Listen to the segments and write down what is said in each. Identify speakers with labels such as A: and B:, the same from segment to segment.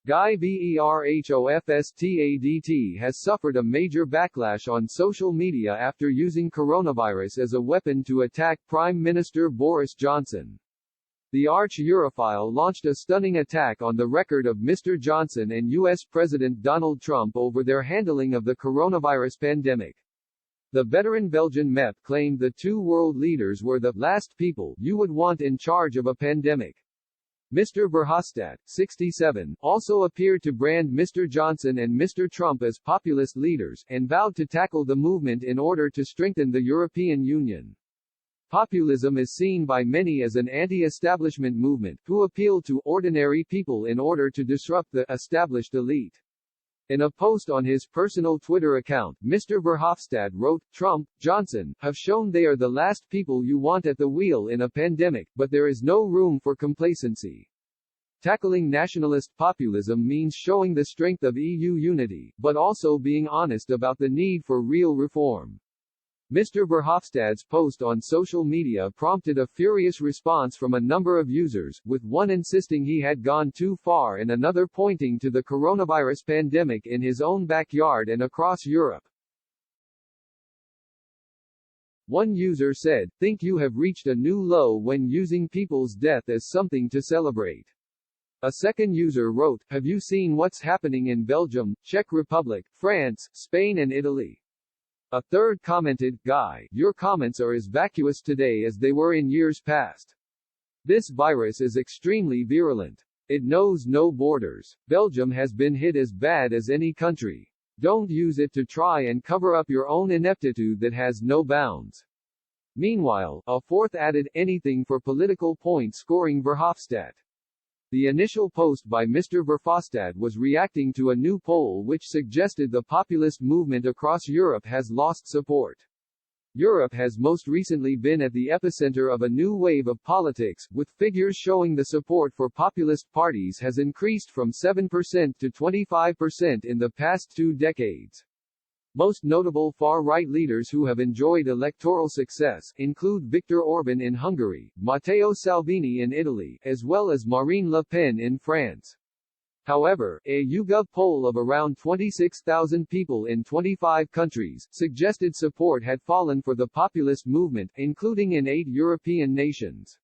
A: Guy Verhofstadt has suffered a major backlash on social media after using coronavirus as a weapon to attack Prime Minister Boris Johnson. The arch-Europhile launched a stunning attack on the record of Mr. Johnson and U.S. President Donald Trump over their handling of the coronavirus pandemic. The veteran Belgian MEP claimed the two world leaders were the last people you would want in charge of a pandemic. Mr. Verhofstadt, 67, also appeared to brand Mr. Johnson and Mr. Trump as populist leaders, and vowed to tackle the movement in order to strengthen the European Union. Populism is seen by many as an anti-establishment movement, who appeal to ordinary people in order to disrupt the established elite. In a post on his personal Twitter account, Mr. Verhofstadt wrote, "Trump, Johnson, have shown they are the last people you want at the wheel in a pandemic, but there is no room for complacency. Tackling nationalist populism means showing the strength of EU unity, but also being honest about the need for real reform." Mr. Verhofstadt's post on social media prompted a furious response from a number of users, with one insisting he had gone too far and another pointing to the coronavirus pandemic in his own backyard and across Europe. One user said, "Think you have reached a new low when using people's death as something to celebrate." A second user wrote, "Have you seen what's happening in Belgium, Czech Republic, France, Spain and Italy?" A third commented, "Guy, your comments are as vacuous today as they were in years past. This virus is extremely virulent. It knows no borders. Belgium has been hit as bad as any country. Don't use it to try and cover up your own ineptitude that has no bounds." Meanwhile, a fourth added, "Anything for political point scoring Verhofstadt." The initial post by Mr. Verhofstadt was reacting to a new poll which suggested the populist movement across Europe has lost support. Europe has most recently been at the epicenter of a new wave of politics, with figures showing the support for populist parties has increased from 7% to 25% in the past 2 decades. Most notable far-right leaders who have enjoyed electoral success include Viktor Orban in Hungary, Matteo Salvini in Italy, as well as Marine Le Pen in France. However, a YouGov poll of around 26,000 people in 25 countries suggested support had fallen for the populist movement, including in 8 European nations.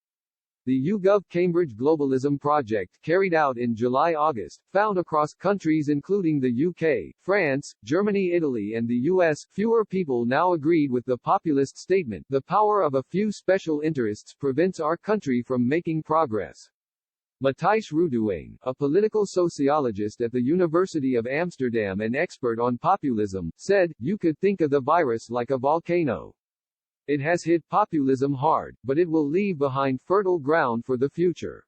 A: The YouGov Cambridge Globalism Project, carried out in July-August, found across countries including the UK, France, Germany, Italy and the US, fewer people now agreed with the populist statement, "The power of a few special interests prevents our country from making progress." Matthijs Rudueng, a political sociologist at the University of Amsterdam and expert on populism, said, "You could think of the virus like a volcano. It has hit populism hard, but it will leave behind fertile ground for the future."